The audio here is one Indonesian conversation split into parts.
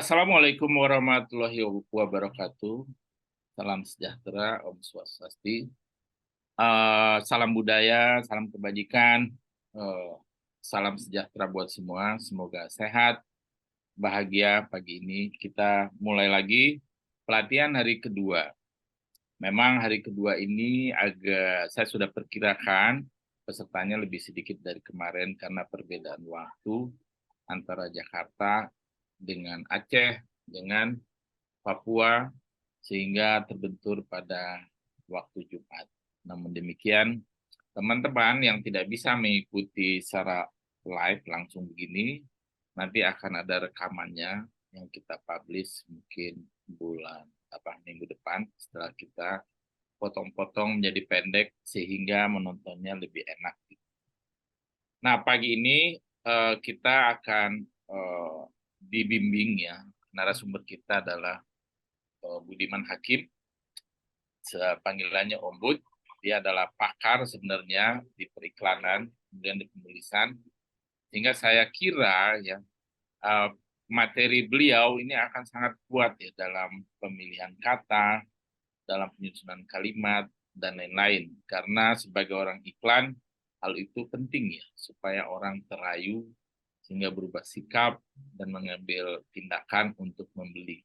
Assalamualaikum warahmatullahi wabarakatuh. Salam sejahtera, Om Swastiastu. Salam budaya, salam kebajikan, eh, salam sejahtera buat semua. Semoga sehat, bahagia pagi ini. Kita mulai lagi pelatihan hari kedua. Memang hari kedua ini saya sudah perkirakan pesertanya lebih sedikit dari kemarin karena perbedaan waktu antara Jakarta dengan Aceh, dengan Papua, sehingga terbentur pada waktu Jumat. Namun demikian, teman-teman yang tidak bisa mengikuti secara live langsung begini, nanti akan ada rekamannya yang kita publish mungkin minggu depan setelah kita potong-potong menjadi pendek sehingga menontonnya lebih enak. Nah, pagi ini kita akan dibimbing ya. Narasumber kita adalah Budiman Hakim, panggilannya Om Bud. Dia adalah pakar sebenarnya di periklanan, kemudian di penulisan. Sehingga saya kira ya materi beliau ini akan sangat kuat ya dalam pemilihan kata, dalam penyusunan kalimat, dan lain-lain. Karena sebagai orang iklan, hal itu penting ya, supaya orang terayu sehingga berubah sikap dan mengambil tindakan untuk membeli.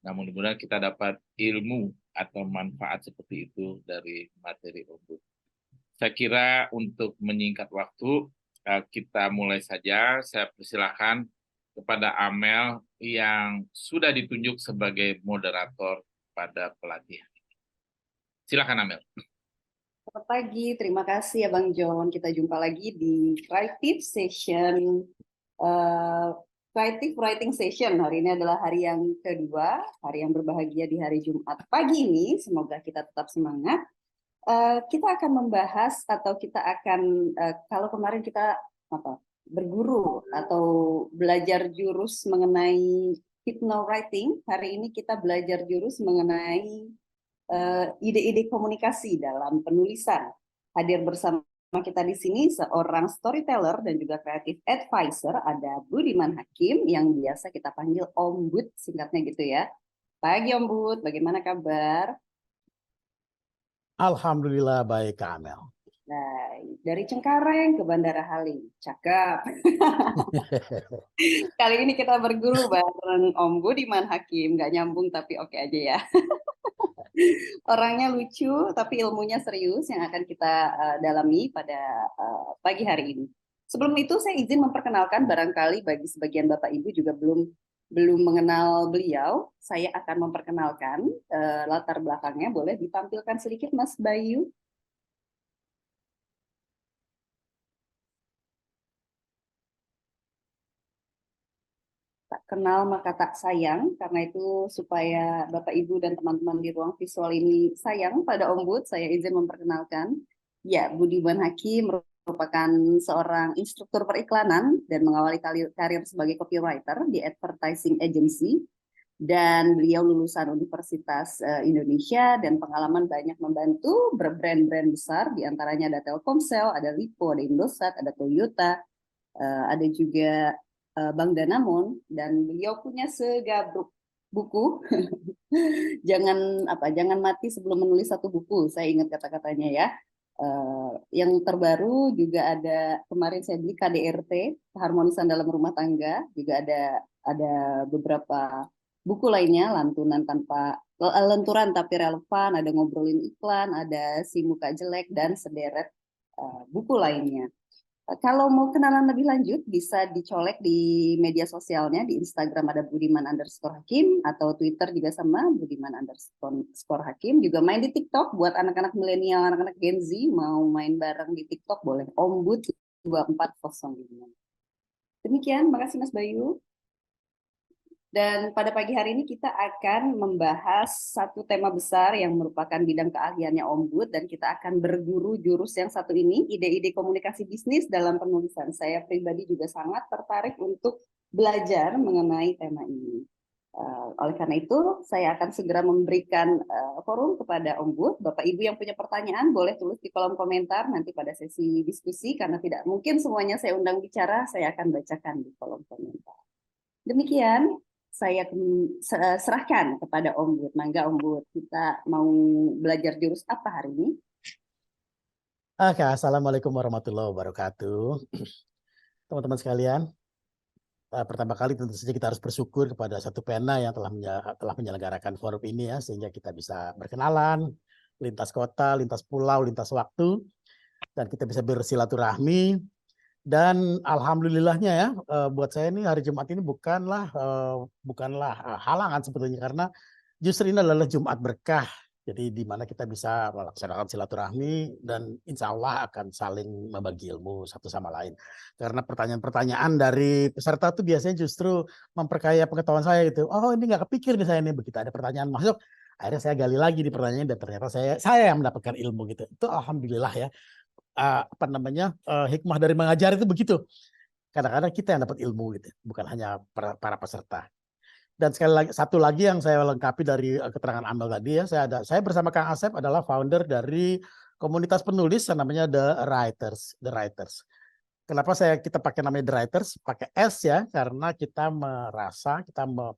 Nah, mudah-mudahan kita dapat ilmu atau manfaat seperti itu dari materi Om Bud. Saya kira untuk menyingkat waktu, kita mulai saja. Saya persilakan kepada Amel yang sudah ditunjuk sebagai moderator pada pelatihan. Silakan Amel. Selamat pagi, terima kasih ya Bang John. Kita jumpa lagi di Creative Session, Creative Writing Session. Hari ini adalah hari yang kedua, hari yang berbahagia di hari Jumat pagi ini. Semoga kita tetap semangat. Kita akan membahas atau kita akan, kalau kemarin kita berguru atau belajar jurus mengenai hypnowriting, hari ini kita belajar jurus mengenai ide-ide komunikasi dalam penulisan. Hadir bersama kita di sini seorang storyteller dan juga creative advisor, ada Budiman Hakim yang biasa kita panggil Om Bud, singkatnya gitu ya. Pagi Om Bud, bagaimana kabar? Alhamdulillah baik Kak Amel. Nah, dari Cengkareng ke Bandara Halim, cakep. Kali ini kita berguru bareng Om Budiman Hakim, nggak nyambung tapi oke aja ya. Orangnya lucu, tapi ilmunya serius yang akan kita dalami pada pagi hari ini. Sebelum itu, saya izin memperkenalkan, barangkali bagi sebagian Bapak Ibu juga belum mengenal beliau. Saya akan memperkenalkan latar belakangnya. Boleh ditampilkan sedikit, Mas Bayu? Tak kenal maka tak sayang, karena itu supaya Bapak Ibu dan teman-teman di ruang visual ini sayang pada Om Bud, saya izin memperkenalkan. Ya, Budiman Hakim merupakan seorang instruktur periklanan dan mengawali karir sebagai copywriter di advertising agency, dan beliau lulusan Universitas Indonesia dan pengalaman banyak membantu berbrand-brand besar, diantaranya ada Telkomsel, ada Lipo, ada Indosat, ada Toyota, ada juga Bang Danamon, dan beliau punya segabruk buku. Jangan mati sebelum menulis satu buku, saya ingat kata-katanya ya. Yang terbaru juga ada, kemarin saya beli KDRT, keharmonisan dalam rumah tangga, juga ada beberapa buku lainnya, lenturan tapi relevan, ada ngobrolin iklan, ada si muka jelek, dan sederet buku lainnya. Kalau mau kenalan lebih lanjut, bisa dicolek di media sosialnya, di Instagram ada Budiman_Hakim, atau Twitter juga sama, Budiman_Hakim. Juga main di TikTok, buat anak-anak milenial, anak-anak Gen Z, mau main bareng di TikTok, boleh. Om Bud 2405. Demikian, makasih Mas Bayu. Dan pada pagi hari ini kita akan membahas satu tema besar yang merupakan bidang keahliannya Om Bud, dan kita akan berguru jurus yang satu ini, ide-ide komunikasi bisnis dalam penulisan. Saya pribadi juga sangat tertarik untuk belajar mengenai tema ini. Oleh karena itu, saya akan segera memberikan forum kepada Om Bud. Bapak Ibu yang punya pertanyaan boleh tulis di kolom komentar nanti pada sesi diskusi, karena tidak mungkin semuanya saya undang bicara, saya akan bacakan di kolom komentar. Demikian. saya serahkan kepada Om Bud. Mangga Om Bud, kita mau belajar jurus apa hari ini? Oke, Assalamualaikum warahmatullahi wabarakatuh. Teman-teman sekalian, pertama kali tentu saja kita harus bersyukur kepada Satu Pena yang telah menyelenggarakan forum ini ya, sehingga kita bisa berkenalan, lintas kota, lintas pulau, lintas waktu, dan kita bisa bersilaturahmi. Dan alhamdulillahnya ya, buat saya ini hari Jumat ini bukanlah halangan sebetulnya, karena justru ini adalah Jumat berkah. Jadi di mana kita bisa melaksanakan silaturahmi dan insya Allah akan saling membagi ilmu satu sama lain. Karena pertanyaan-pertanyaan dari peserta itu biasanya justru memperkaya pengetahuan saya gitu. Oh ini nggak kepikir nih saya ini, begitu ada pertanyaan masuk, akhirnya saya gali lagi di pertanyaannya dan ternyata saya yang mendapatkan ilmu gitu. Itu alhamdulillah ya. Hikmah dari mengajar itu begitu. Kadang-kadang kita yang dapat ilmu gitu, bukan hanya para peserta. Dan satu lagi yang saya lengkapi dari keterangan Amel tadi ya, saya bersama Kang Asep adalah founder dari komunitas penulis yang namanya The Writers. Kenapa kita pakai namanya The Writers, pakai S ya, karena kita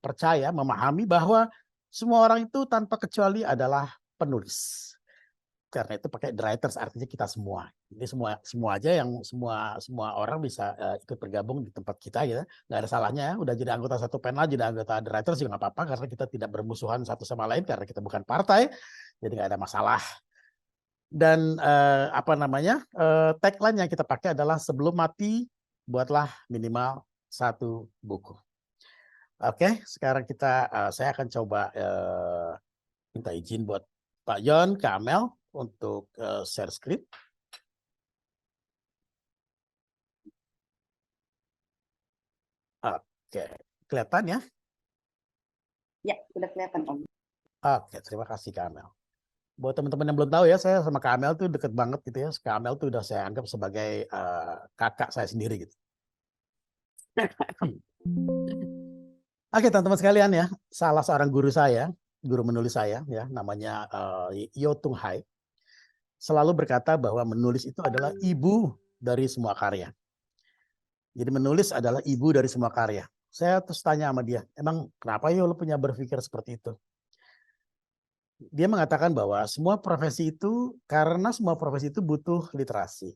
percaya, memahami bahwa semua orang itu tanpa kecuali adalah penulis. Karena itu pakai The Writers, artinya kita semua. Jadi semua aja yang semua orang bisa ikut bergabung di tempat kita gitu. Nggak ada salahnya ya. Udah jadi anggota Satu Pena, jadi anggota The Writers juga nggak apa-apa, karena kita tidak bermusuhan satu sama lain karena kita bukan partai. Jadi nggak ada masalah. Dan tagline yang kita pakai adalah sebelum mati buatlah minimal 1 buku. Oke, sekarang saya akan coba minta izin buat Pak John, Kak Amel untuk share screen. Oke, kelihatan ya? Ya, sudah kelihatan Om. Oke, terima kasih Kak Amel. Buat teman-teman yang belum tahu ya, saya sama Kak Amel tuh deket banget gitu ya. Kak Amel tuh udah saya anggap sebagai kakak saya sendiri gitu. Oke teman-teman sekalian ya, salah seorang guru menulis saya ya, namanya Yo Tung Hai, selalu berkata bahwa menulis itu adalah ibu dari semua karya. Jadi menulis adalah ibu dari semua karya. Saya terus tanya sama dia, emang kenapa ya lo punya berpikir seperti itu? Dia mengatakan bahwa semua profesi itu butuh literasi.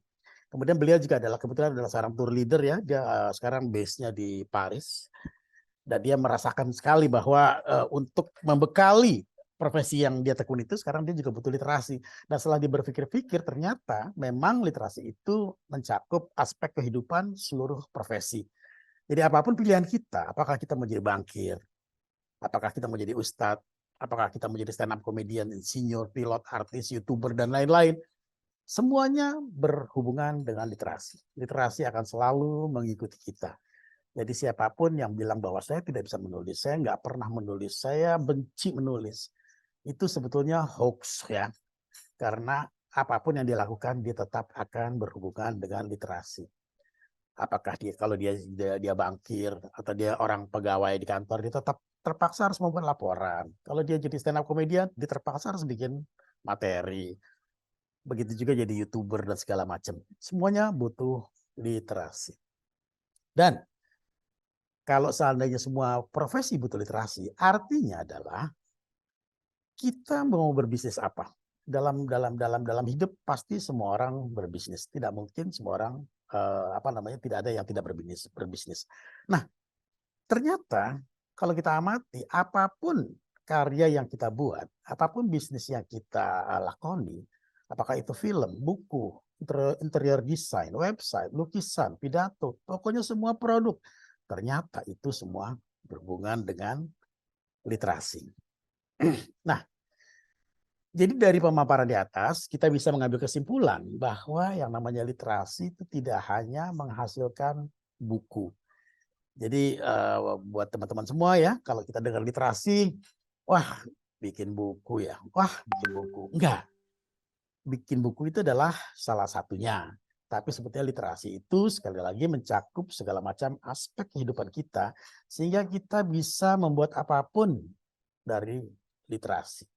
Kemudian beliau juga kebetulan adalah seorang tour leader ya, dia sekarang base-nya di Paris. Dan dia merasakan sekali bahwa untuk membekali profesi yang dia tekuni itu, sekarang dia juga butuh literasi. Dan setelah dia berpikir-pikir, ternyata memang literasi itu mencakup aspek kehidupan seluruh profesi. Jadi apapun pilihan kita, apakah kita mau jadi bankir, apakah kita mau jadi ustadz, apakah kita mau jadi stand up comedian, insinyur, pilot, artis, youtuber, dan lain-lain, semuanya berhubungan dengan literasi. Literasi akan selalu mengikuti kita. Jadi siapapun yang bilang bahwa saya tidak bisa menulis, saya nggak pernah menulis, saya benci menulis, itu sebetulnya hoax ya. Karena apapun yang dilakukan, dia tetap akan berhubungan dengan literasi. Apakah kalau dia bankir atau dia orang pegawai di kantor, dia tetap terpaksa harus membuat laporan. Kalau dia jadi stand up comedian, dia terpaksa harus bikin materi. Begitu juga jadi YouTuber dan segala macam. Semuanya butuh literasi. Dan kalau seandainya semua profesi butuh literasi, artinya adalah kita mau berbisnis apa? Dalam hidup pasti semua orang berbisnis. Tidak mungkin semua orang tidak ada yang tidak berbisnis. Nah, ternyata kalau kita amati apapun karya yang kita buat, apapun bisnis yang kita lakoni, apakah itu film, buku, interior design, website, lukisan, pidato, pokoknya semua produk, ternyata itu semua berhubungan dengan literasi. Nah, jadi dari pemaparan di atas, kita bisa mengambil kesimpulan bahwa yang namanya literasi itu tidak hanya menghasilkan buku. Jadi buat teman-teman semua ya, kalau kita dengar literasi, wah bikin buku ya, wah bikin buku. Enggak, bikin buku itu adalah salah satunya. Tapi sebetulnya literasi itu sekali lagi mencakup segala macam aspek kehidupan kita, sehingga kita bisa membuat apapun dari literasi.